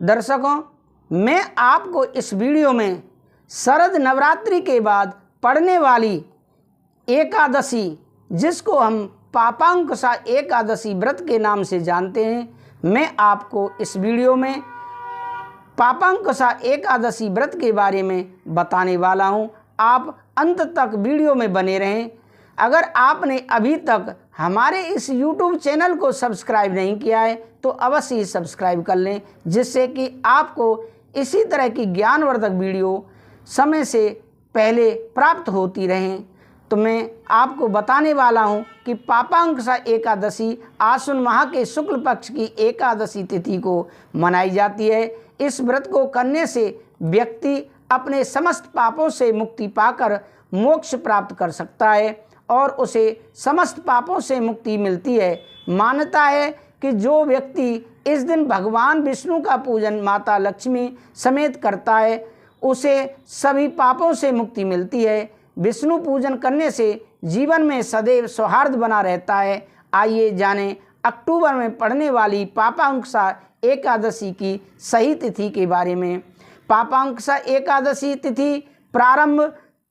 दर्शकों, मैं आपको इस वीडियो में शरद नवरात्रि के बाद पड़ने वाली एकादशी, जिसको हम पापांकुशा एकादशी व्रत के नाम से जानते हैं, मैं आपको इस वीडियो में पापांकुशा एकादशी व्रत के बारे में बताने वाला हूं। आप अंत तक वीडियो में बने रहें। अगर आपने अभी तक हमारे इस YouTube चैनल को सब्सक्राइब नहीं किया है तो अवश्य ही सब्सक्राइब कर लें, जिससे कि आपको इसी तरह की ज्ञानवर्धक वीडियो समय से पहले प्राप्त होती रहें। तो मैं आपको बताने वाला हूं कि पापांकुशा एकादशी आश्विन माह के शुक्ल पक्ष की एकादशी तिथि को मनाई जाती है। इस व्रत को करने से व्यक्ति अपने समस्त पापों से मुक्ति पाकर मोक्ष प्राप्त कर सकता है और उसे समस्त पापों से मुक्ति मिलती है। मान्यता है कि जो व्यक्ति इस दिन भगवान विष्णु का पूजन माता लक्ष्मी समेत करता है, उसे सभी पापों से मुक्ति मिलती है। विष्णु पूजन करने से जीवन में सदैव सौहार्द बना रहता है। आइए जानें अक्टूबर में पड़ने वाली पापांकुशा एकादशी की सही तिथि के बारे में। पापांकुशा एकादशी तिथि प्रारंभ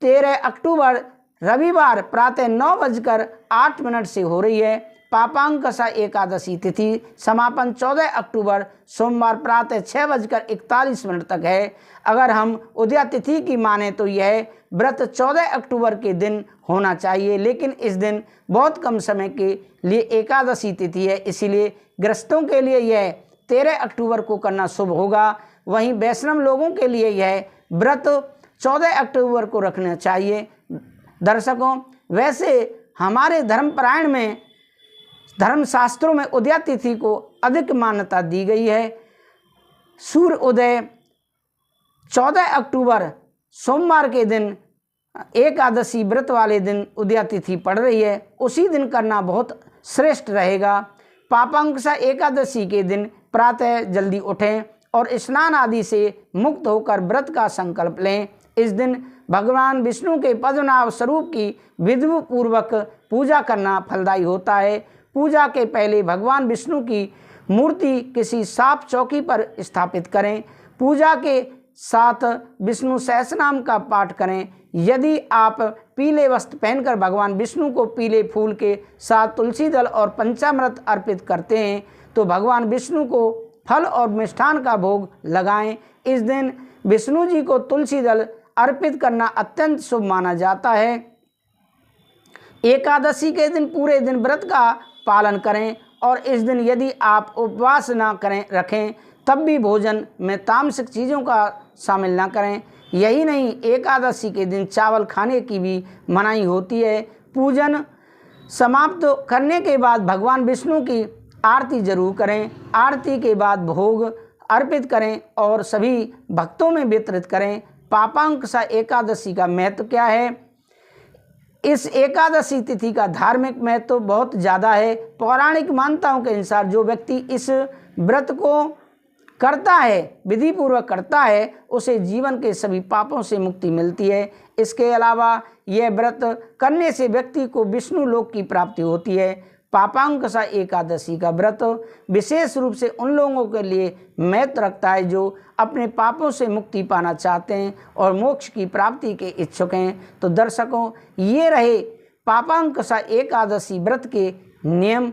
13 अक्टूबर रविवार प्रातः 9:08 से हो रही है। पापांकुशा एकादशी तिथि समापन 14 अक्टूबर सोमवार प्रातः 6:41 तक है। अगर हम उदया तिथि की माने तो यह व्रत 14 अक्टूबर के दिन होना चाहिए, लेकिन इस दिन बहुत कम समय के लिए एकादशी तिथि है, इसीलिए गृहस्थों के लिए यह 13 अक्टूबर को करना शुभ होगा। वहीं वैष्णव लोगों के लिए यह व्रत 14 अक्टूबर को रखना चाहिए। दर्शकों, वैसे हमारे धर्मपरायण में धर्मशास्त्रों में उदया तिथि को अधिक मान्यता दी गई है। सूर्य उदय 14 अक्टूबर सोमवार के दिन एकादशी व्रत वाले दिन उदया तिथि पड़ रही है, उसी दिन करना बहुत श्रेष्ठ रहेगा। पापांकुशा एकादशी के दिन प्रातः जल्दी उठें और स्नान आदि से मुक्त होकर व्रत का संकल्प लें। इस दिन भगवान विष्णु के पद्मनाभ स्वरूप की विधिपूर्वक पूजा करना फलदायी होता है। पूजा के पहले भगवान विष्णु की मूर्ति किसी साफ चौकी पर स्थापित करें। पूजा के साथ विष्णु सहस्रनाम का पाठ करें। यदि आप पीले वस्त्र पहनकर भगवान विष्णु को पीले फूल के साथ तुलसी दल और पंचामृत अर्पित करते हैं तो भगवान विष्णु को फल और मिष्ठान का भोग लगाएं। इस दिन विष्णु जी को तुलसी दल अर्पित करना अत्यंत शुभ माना जाता है। एकादशी के दिन पूरे दिन व्रत का पालन करें और इस दिन यदि आप उपवास ना करें रखें तब भी भोजन में तामसिक चीज़ों का शामिल ना करें। यही नहीं, एकादशी के दिन चावल खाने की भी मनाही होती है। पूजन समाप्त करने के बाद भगवान विष्णु की आरती जरूर करें। आरती के बाद भोग अर्पित करें और सभी भक्तों में वितरित करें। पापांकुशा एकादशी का महत्व क्या है? इस एकादशी तिथि का धार्मिक महत्व बहुत ज़्यादा है। पौराणिक मान्यताओं के अनुसार जो व्यक्ति इस व्रत को करता है, विधि पूर्वक करता है, उसे जीवन के सभी पापों से मुक्ति मिलती है। इसके अलावा यह व्रत करने से व्यक्ति को विष्णु लोक की प्राप्ति होती है। पापांकुशा एकादशी का व्रत विशेष रूप से उन लोगों के लिए महत्व रखता है जो अपने पापों से मुक्ति पाना चाहते हैं और मोक्ष की प्राप्ति के इच्छुक हैं। तो दर्शकों, ये रहे पापांकुशा एकादशी व्रत के नियम।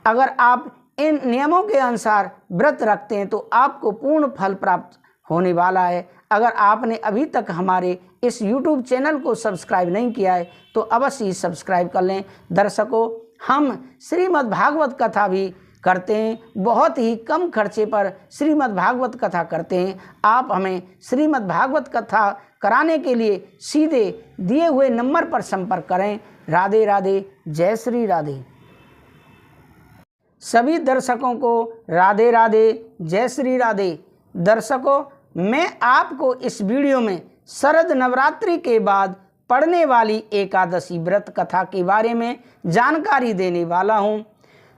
अगर आप इन नियमों के अनुसार व्रत रखते हैं तो आपको पूर्ण फल प्राप्त होने वाला है। अगर आपने अभी तक हमारे इस YouTube चैनल को सब्सक्राइब नहीं किया है तो अवश्य ही सब्सक्राइब कर लें। दर्शकों, हम श्रीमद् भागवत कथा भी करते हैं। बहुत ही कम खर्चे पर श्रीमद् भागवत कथा करते हैं। आप हमें श्रीमद् भागवत कथा कराने के लिए सीधे दिए हुए नंबर पर संपर्क करें। राधे राधे, जय श्री राधे। सभी दर्शकों को राधे राधे, जय श्री राधे। दर्शकों, मैं आपको इस वीडियो में शरद नवरात्रि के बाद पड़ने वाली एकादशी व्रत कथा के बारे में जानकारी देने वाला हूं।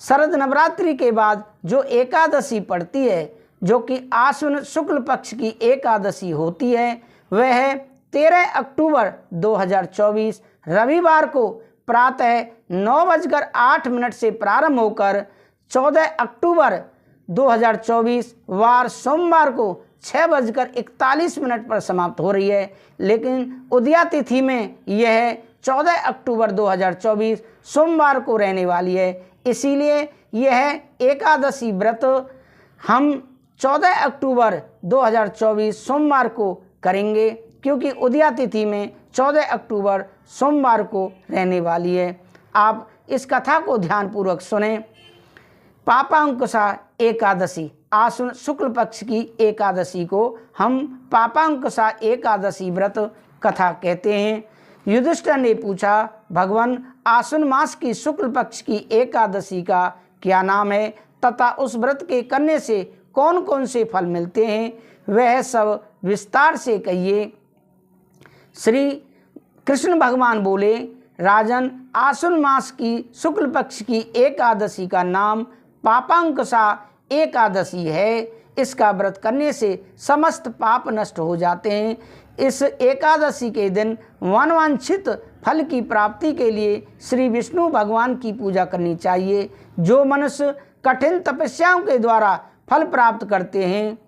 शरद नवरात्रि के बाद जो एकादशी पड़ती है, जो कि आश्विन शुक्ल पक्ष की एकादशी होती है, वह है 13 अक्टूबर 2024 रविवार को प्रातः 9:08 से प्रारंभ होकर 14 अक्टूबर 2024 वार सोमवार को 6:41 पर समाप्त हो रही है, लेकिन उदया तिथि में यह 14 अक्टूबर 2024 सोमवार को रहने वाली है। इसीलिए यह एकादशी व्रत हम 14 अक्टूबर 2024 सोमवार को करेंगे, क्योंकि उदया तिथि में 14 अक्टूबर सोमवार को रहने वाली है। आप इस कथा को ध्यानपूर्वक सुने। पापांकुशा एकादशी, आश्विन शुक्ल पक्ष की एकादशी को हम पापांकुशा एकादशी व्रत कथा कहते हैं। युधिष्ठिर ने पूछा, भगवान आश्विन मास की शुक्ल पक्ष की एकादशी का क्या नाम है तथा उस व्रत के करने से कौन कौन से फल मिलते हैं, वह सब विस्तार से कहिए। श्री कृष्ण भगवान बोले, राजन, आश्विन मास की शुक्ल पक्ष की एकादशी का नाम पापांकुशा एकादशी है। इसका व्रत करने से समस्त पाप नष्ट हो जाते हैं। इस एकादशी के दिन मनवांछित फल की प्राप्ति के लिए श्री विष्णु भगवान की पूजा करनी चाहिए। जो मनुष्य कठिन तपस्याओं के द्वारा फल प्राप्त करते हैं,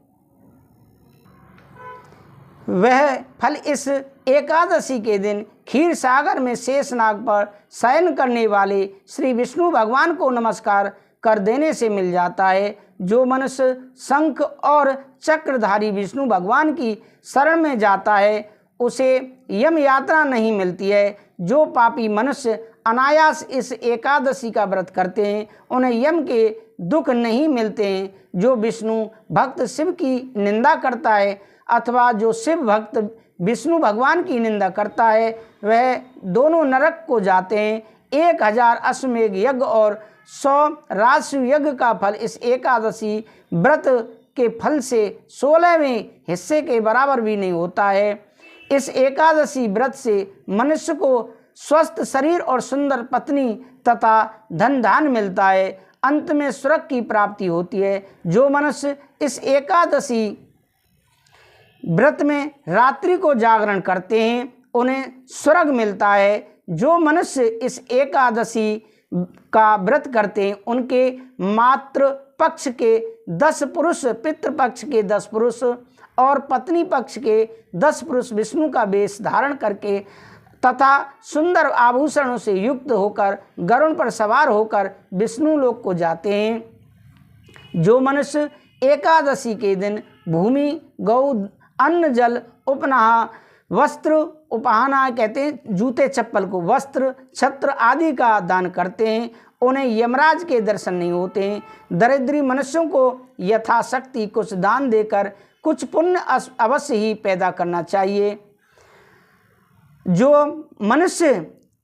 वह फल इस एकादशी के दिन क्षीर सागर में शेषनाग पर शयन करने वाले श्री विष्णु भगवान को नमस्कार कर देने से मिल जाता है। जो मनुष्य शंख और चक्रधारी विष्णु भगवान की शरण में जाता है, उसे यम यात्रा नहीं मिलती है। जो पापी मनुष्य अनायास इस एकादशी का व्रत करते हैं, उन्हें यम के दुख नहीं मिलते हैं। जो विष्णु भक्त शिव की निंदा करता है अथवा जो शिव भक्त विष्णु भगवान की निंदा करता है, वह दोनों नरक को जाते हैं। 1000 अश्वमेघ यज्ञ और 100 राजसूय यज्ञ का फल इस एकादशी व्रत के फल से 16वें हिस्से के बराबर भी नहीं होता है। इस एकादशी व्रत से मनुष्य को स्वस्थ शरीर और सुंदर पत्नी तथा धन धान मिलता है। अंत में स्वर्ग की प्राप्ति होती है। जो मनुष्य इस एकादशी व्रत में रात्रि को जागरण करते हैं, उन्हें स्वर्ग मिलता है। जो मनुष्य इस एकादशी का व्रत करते हैं, उनके मातृ पक्ष के 10 पुरुष, पितृपक्ष के 10 पुरुष और पत्नी पक्ष के 10 पुरुष विष्णु का वेश धारण करके तथा सुंदर आभूषणों से युक्त होकर गरुड़ पर सवार होकर विष्णु लोक को जाते हैं। जो मनुष्य एकादशी के दिन भूमि, गौ, अन्न, जल, उपनाह, वस्त्र, उपहाना कहते हैं जूते चप्पल को, वस्त्र, छत्र आदि का दान करते हैं, उन्हें यमराज के दर्शन नहीं होते हैं। दरिद्री मनुष्यों को यथाशक्ति कुछ दान देकर कुछ पुण्य अवश्य ही पैदा करना चाहिए। जो मनुष्य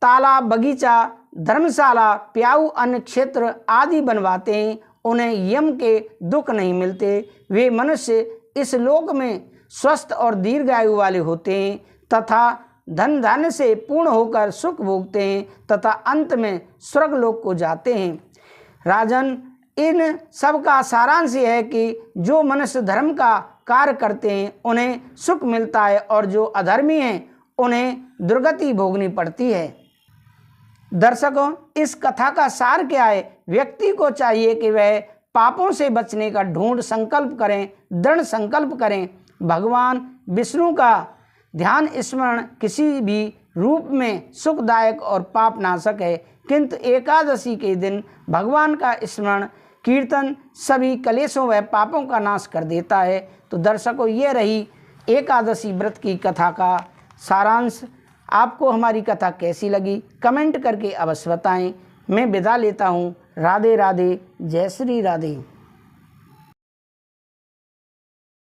तालाब, बगीचा, धर्मशाला, प्याऊ, अन्न क्षेत्र आदि बनवाते हैं, उन्हें यम के दुख नहीं मिलते। वे मनुष्य इस लोक में स्वस्थ और दीर्घायु वाले होते हैं तथा धन धान्य से पूर्ण होकर सुख भोगते हैं तथा अंत में स्वर्ग लोक को जाते हैं। राजन, इन सब का सारांश यह है कि जो मनुष्य धर्म का कार्य करते हैं, उन्हें सुख मिलता है और जो अधर्मी हैं, उन्हें दुर्गति भोगनी पड़ती है। दर्शकों, इस कथा का सार क्या है? व्यक्ति को चाहिए कि वह पापों से बचने का दृढ़ संकल्प करें, दृढ़ संकल्प करें। भगवान विष्णु का ध्यान स्मरण किसी भी रूप में सुखदायक और पापनाशक है, किंतु एकादशी के दिन भगवान का स्मरण कीर्तन सभी कलेशों व पापों का नाश कर देता है। तो दर्शकों, ये रही एकादशी व्रत की कथा का सारांश। आपको हमारी कथा कैसी लगी कमेंट करके अवश्य बताएं। मैं विदा लेता हूँ। राधे राधे, जय श्री राधे।